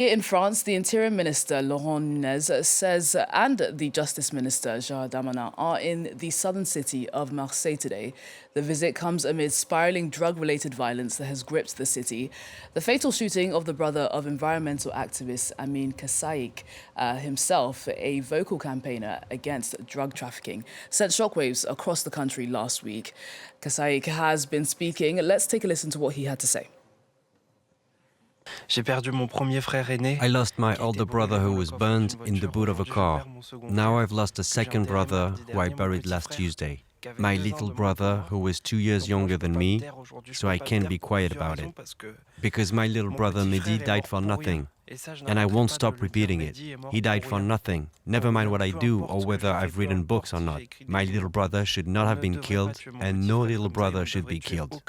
Here in France, the Interior Minister, Laurent Nuñez, says and the Justice Minister, Gérald, Darmanin, are in the southern city of Marseille today. The visit comes amid spiraling drug-related violence that has gripped the city. The fatal shooting of the brother of environmental activist Mehdi Kessaci, himself a vocal campaigner against drug trafficking, sent shockwaves across the country last week. Kessaci has been speaking. Let's take a listen to what he had to say. I lost my older brother who was burned in the boot of a car. Now I've lost a second brother who I buried last Tuesday. My little brother who was 2 years younger than me, so I can't be quiet about it. Because my little brother Mehdi died for nothing. And I won't stop repeating it. He died for nothing. Never mind what I do or whether I've written books or not. My little brother should not have been killed, and no little brother should be killed.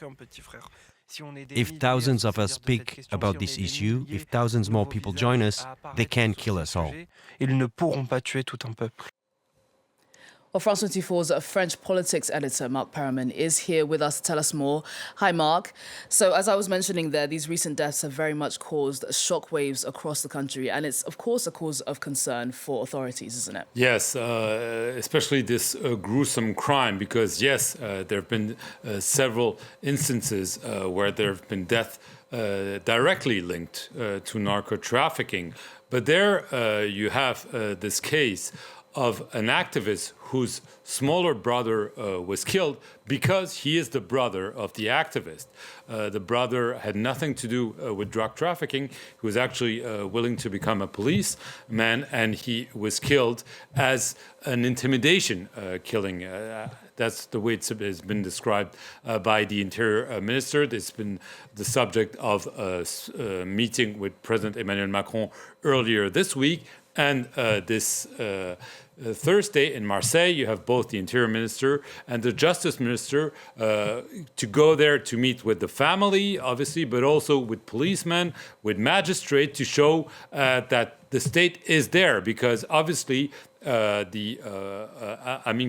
If thousands of us speak about this issue, if thousands more people join us, they can kill us all. Well, France 24's French politics editor, Marc Perelman, is here with us to tell us more. Hi, Marc. So, as I was mentioning there, these recent deaths have very much caused shockwaves across the country, and it's, of course, a cause of concern for authorities, isn't it? Yes, especially this gruesome crime, because, yes, there have been several instances where there have been deaths directly linked to narco-trafficking. But there you have this case of an activist whose smaller brother was killed because he is the brother of the activist. The brother had nothing to do with drug trafficking. He was actually willing to become a policeman, and he was killed as an intimidation killing. That's the way it has been described by the Interior Minister. It's been the subject of a meeting with President Emmanuel Macron earlier this week. And this Thursday in Marseille, you have both the Interior Minister and the Justice Minister to go there to meet with the family, obviously, but also with policemen, with magistrates, to show that the state is there. Because obviously, Mehdi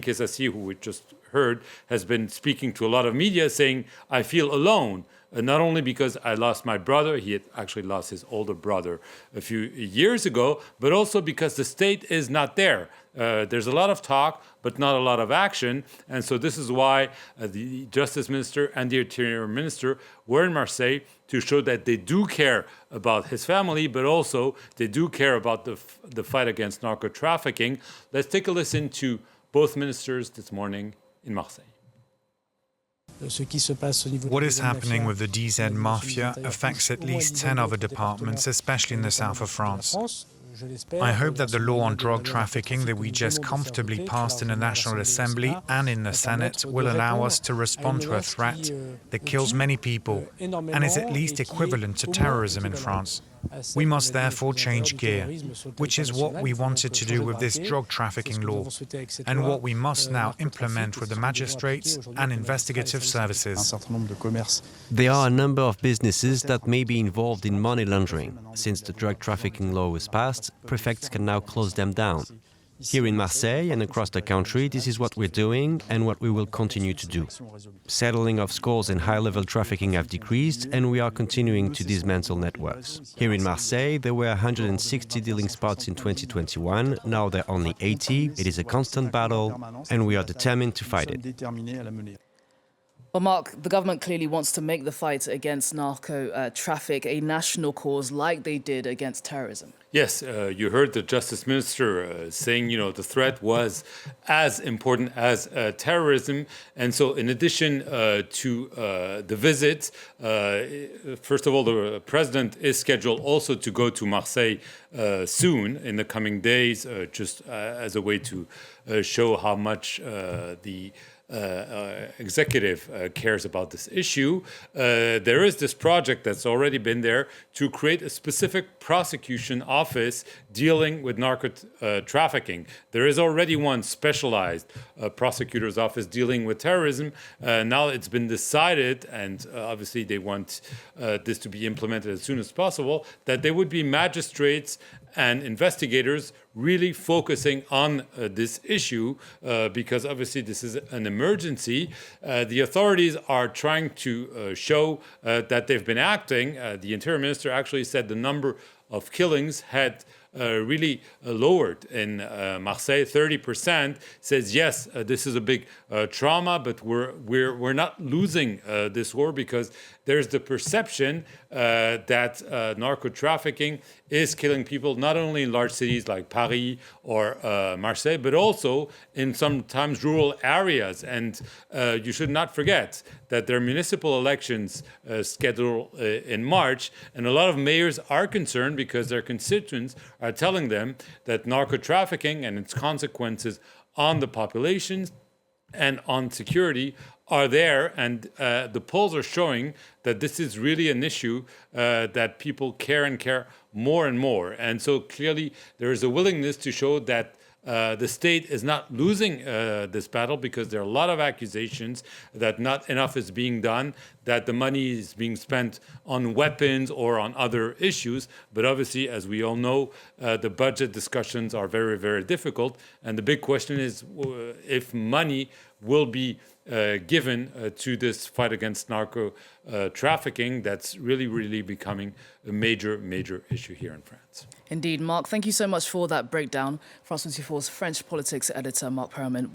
Kessaci, who we just heard, has been speaking to a lot of media saying, I feel alone. Not only because I lost my brother, he had actually lost his older brother a few years ago, but also because the state is not there. There's a lot of talk, but not a lot of action. And so this is why the Justice Minister and the Interior Minister were in Marseille to show that they do care about his family, but also they do care about the fight against narco-trafficking. Let's take a listen to both ministers this morning in Marseille. What is happening with the DZ mafia affects at least 10 other departments, especially in the south of France. I hope that the law on drug trafficking that we just comfortably passed in the National Assembly and in the Senate will allow us to respond to a threat that kills many people and is at least equivalent to terrorism in France. We must therefore change gear, which is what we wanted to do with this drug trafficking law, and what we must now implement with the magistrates and investigative services. There are a number of businesses that may be involved in money laundering. Since the drug trafficking law was passed, prefects can now close them down. Here in Marseille and across the country, this is what we're doing and what we will continue to do. Settling of scores and high-level trafficking have decreased, and we are continuing to dismantle networks. Here in Marseille, there were 160 dealing spots in 2021. Now there are only 80. It is a constant battle, and we are determined to fight it. Well, Marc, the government clearly wants to make the fight against narco-traffic a national cause like they did against terrorism. Yes, you heard the Justice Minister saying, the threat was as important as terrorism. And so in addition to the visit, first of all, the president is scheduled also to go to Marseille soon in the coming days, just as a way to show how much the executive cares about this issue. There is this project that's already been there to create a specific prosecution office dealing with narco-trafficking. There is already one specialized prosecutor's office dealing with terrorism. Now it's been decided, and obviously they want this to be implemented as soon as possible, that there would be magistrates and investigators really focusing on this issue because obviously this is an emergency. The authorities are trying to show that they've been acting. The Interior Minister actually said the number of killings had really lowered. In Marseille, 30% says yes, this is a big trauma, but we're not losing this war, because there's the perception that narco-trafficking is killing people not only in large cities like Paris or Marseille, but also in sometimes rural areas. And you should not forget that there are municipal elections scheduled in March, and a lot of mayors are concerned because their constituents are telling them that narco-trafficking and its consequences on the populations and on security are there, and the polls are showing that this is really an issue that people care and care more and more. And so clearly there is a willingness to show that the state is not losing this battle, because there are a lot of accusations that not enough is being done, that the money is being spent on weapons or on other issues. But obviously, as we all know, the budget discussions are very, very difficult. And the big question is if money will be given to this fight against narco trafficking that's really, really becoming a major, major issue here in France. Indeed, Marc, thank you so much for that breakdown. France 24's French politics editor, Marc Perelman.